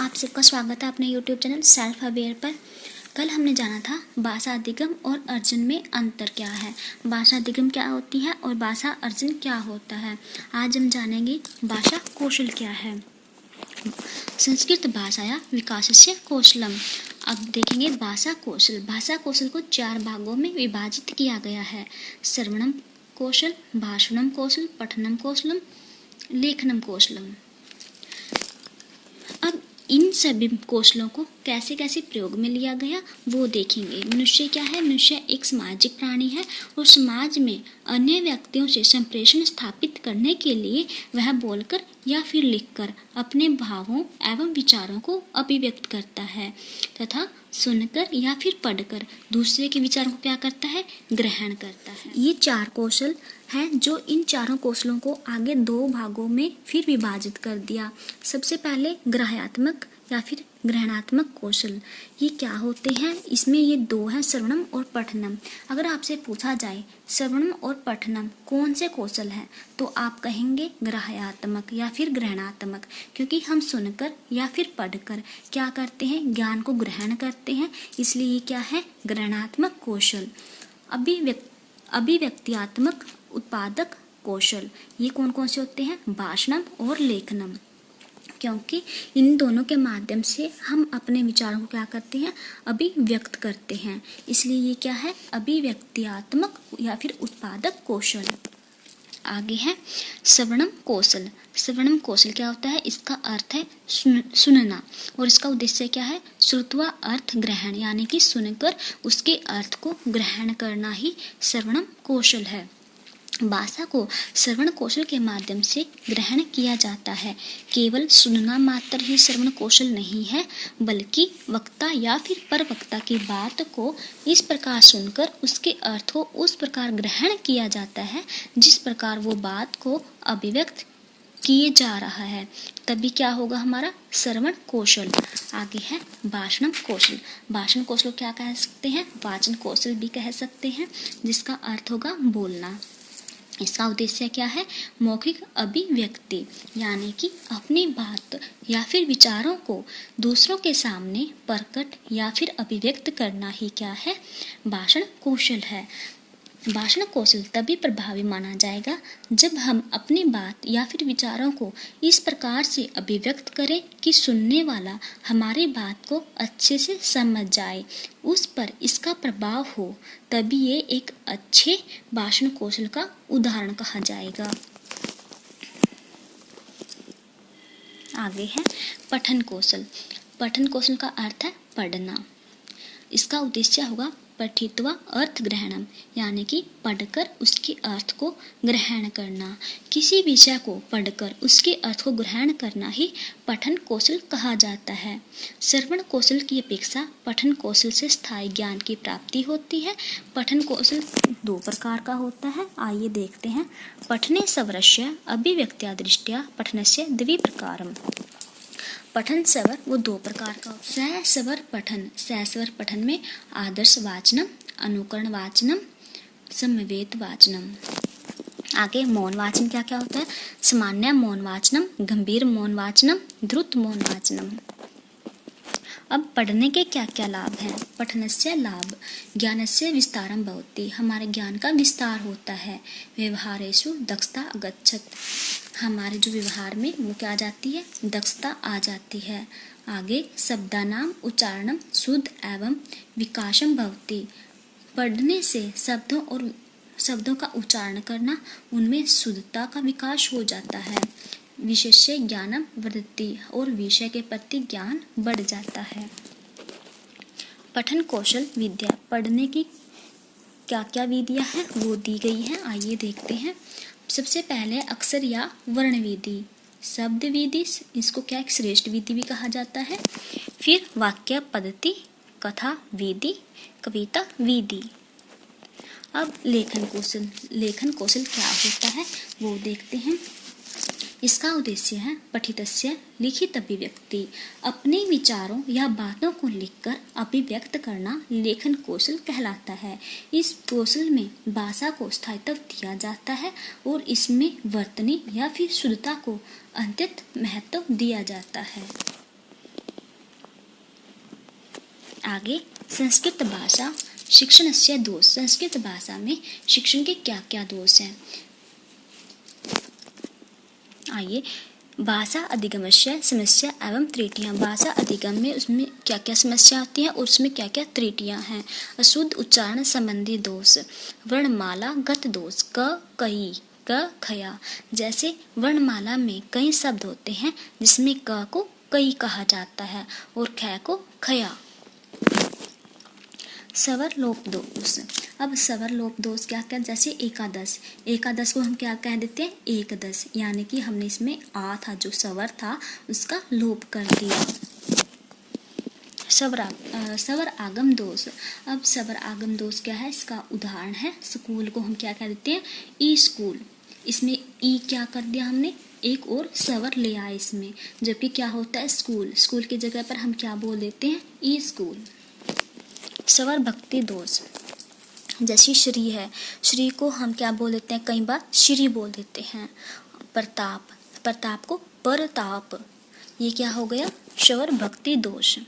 आप सबका स्वागत है अपने YouTube चैनल सेल्फ अवेयर पर। कल हमने जाना था भाषा अधिगम और अर्जन में अंतर क्या है, भाषा अधिगम क्या होती है और भाषा अर्जन क्या होता है। आज हम जानेंगे भाषा कौशल क्या है। संस्कृत भाषाया विकासस्य कौशलम। अब देखेंगे भाषा कौशल। भाषा कौशल को 4 भागों में विभाजित किया गया है। श्रवणम कौशल, भाषणम कौशल, पठनम कौशलम, लेखनम कौशलम। अब इन सभी कौशलों को कैसे कैसे प्रयोग में लिया गया वो देखेंगे। मनुष्य क्या है? मनुष्य एक सामाजिक प्राणी है और समाज में अन्य व्यक्तियों से संप्रेषण स्थापित करने के लिए वह बोलकर या फिर लिखकर अपने भावों एवं विचारों को अभिव्यक्त करता है तथा सुनकर या फिर पढ़कर दूसरे के विचारों को क्या करता है? ग्रहण करता है। ये 4 कौशल हैं जो इन चारों कौशलों को आगे 2 भागों में फिर विभाजित कर दिया। सबसे पहले ग्राह्यात्मक या फिर ग्रहणात्मक कौशल। ये क्या होते हैं? इसमें ये 2 हैं, श्रवणम और पठनम। अगर आपसे पूछा जाए श्रवणम और पठनम कौन से कौशल हैं, तो आप कहेंगे ग्राह्यात्मक या फिर ग्रहणात्मक, क्योंकि हम सुनकर या फिर पढ़कर क्या करते हैं? ज्ञान को ग्रहण करते हैं, इसलिए ये क्या है? ग्रहणात्मक कौशल। अभिव्यक्त्यात्मक उत्पादक कौशल, ये कौन कौन से होते हैं? भाषणम और लेखनम, क्योंकि इन दोनों के माध्यम से हम अपने विचारों को क्या करते हैं? अभिव्यक्त करते हैं, इसलिए ये क्या है? अभिव्यक्त्यात्मक या फिर उत्पादक कौशल। आगे है श्रवणम कौशल। श्रवणम कौशल क्या होता है? इसका अर्थ है सुनना और इसका उद्देश्य क्या है? श्रुत्वा अर्थ ग्रहण, यानी कि सुनकर उसके अर्थ को ग्रहण करना ही श्रवणम कौशल है। भाषा को श्रवण कौशल के माध्यम से ग्रहण किया जाता है। केवल सुनना मात्र ही श्रवण कौशल नहीं है, बल्कि वक्ता या फिर परवक्ता की बात को इस प्रकार सुनकर उसके अर्थ को उस प्रकार ग्रहण किया जाता है जिस प्रकार वो बात को अभिव्यक्त किए जा रहा है, तभी क्या होगा? हमारा श्रवण कौशल। आगे है भाषण कौशल। भाषण कौशल क्या कह सकते हैं? वाचन कौशल भी कह सकते हैं, जिसका अर्थ होगा बोलना। इसका उद्देश्य क्या है? मौखिक अभिव्यक्ति, यानी कि अपनी बात या फिर विचारों को दूसरों के सामने प्रकट या फिर अभिव्यक्त करना ही क्या है? भाषण कौशल है। भाषण कौशल तभी प्रभावी माना जाएगा जब हम अपनी बात या फिर विचारों को इस प्रकार से अभिव्यक्त करें कि सुनने वाला हमारी बात को अच्छे से समझ जाए, उस पर इसका प्रभाव हो, तभी ये एक अच्छे भाषण कौशल का उदाहरण कहा जाएगा। आगे है पठन कौशल। पठन कौशल का अर्थ है पढ़ना। इसका उद्देश्य होगा पठित्वा अर्थ ग्रहणम, यानी कि पढ़कर उसके अर्थ को ग्रहण करना। किसी विषय को पढ़कर उसके अर्थ को ग्रहण करना ही पठन कौशल कहा जाता है। श्रवण कौशल की अपेक्षा पठन कौशल से स्थायी ज्ञान की प्राप्ति होती है। पठन कौशल 2 प्रकार का होता है, आइए देखते हैं। पठने सवरस्य अभिव्यक्त्या दृष्ट्या पठनस्य द्विप्रकारम। पठन स्वर वो 2 प्रकार का होता है। सस्वर पठन, सस्वर पठन में आदर्श वाचनम, अनुकरण वाचनम, समवेत वाचनम। आगे मौन वाचन क्या क्या होता है? सामान्य मौन वाचनम, गंभीर मौन वाचनम, द्रुत मौन वाचनम। अब पढ़ने के क्या क्या लाभ हैं? पठनस्य लाभ ज्ञानस्य विस्तारम भवति, हमारे ज्ञान का विस्तार होता है। व्यवहारेषु दक्षता अगच्छत, हमारे जो व्यवहार में वो क्या आ जाती है? दक्षता आ जाती है। आगे शब्दानाम उच्चारणम शुद्ध एवं विकासम भवति, पढ़ने से शब्दों का उच्चारण करना, उनमें शुद्धता का विकास हो जाता है। विशेष्य ज्ञानम वृद्धि, और विषय के प्रति ज्ञान बढ़ जाता है। पठन कौशल विद्या, पढ़ने की क्या क्या विधियां हैं वो दी गई हैं, आइए देखते हैं। सबसे पहले अक्षर या वर्ण विधि, शब्द विधि, इसको क्या एक श्रेष्ठ विधि भी कहा जाता है। फिर वाक्य पद्धति, कथा विधि, कविता विधि। अब लेखन कौशल। लेखन कौशल क्या होता है वो देखते हैं। इसका उद्देश्य है पठितस्य लिखित अभिव्यक्ति, अपने विचारों या बातों को लिखकर अभिव्यक्त करना लेखन कौशल कहलाता है। इस कौशल में भाषा को स्थायित्व दिया जाता है और इसमें वर्तनी या फिर शुद्धता को अत्यंत महत्व दिया जाता है। आगे संस्कृत भाषा शिक्षणस्य दोष। संस्कृत भाषा में शिक्षण के क्या क्या दोष हैं? आइए, भाषा अधिगमस्य समस्या एवं त्रुटियां। भाषा अधिगम में उसमें क्या क्या समस्या आती है और उसमें क्या क्या त्रुटियां हैं? अशुद्ध उच्चारण संबंधी दोष, वर्णमाला गत दोष, क कई क खया। जैसे वर्णमाला में कई शब्द होते हैं जिसमें क को कई कहा जाता है और ख को खया। स्वर लोप दोष। अब स्वर लोप दोष क्या क्या? जैसे एकादश, एकादश को हम क्या कह देते हैं? एकदश, यानी कि हमने इसमें आ था जो स्वर था उसका लोप कर दिया। स्वर आगम दोष। अब स्वर आगम दोष क्या है? इसका उदाहरण है स्कूल को हम क्या कह देते हैं? ई स्कूल। इसमें ई क्या कर दिया हमने? एक और स्वर ले आए इसमें, जबकि क्या होता है? स्कूल। स्कूल की जगह पर हम क्या बोल देते हैं? ई स्कूल। स्वर भक्ति दोष। जैसे श्री है, श्री को हम क्या बोल देते हैं? कई बार श्री बोल देते हैं। प्रताप, प्रताप को परताप। ये क्या हो गया? स्वर भक्ति दोष।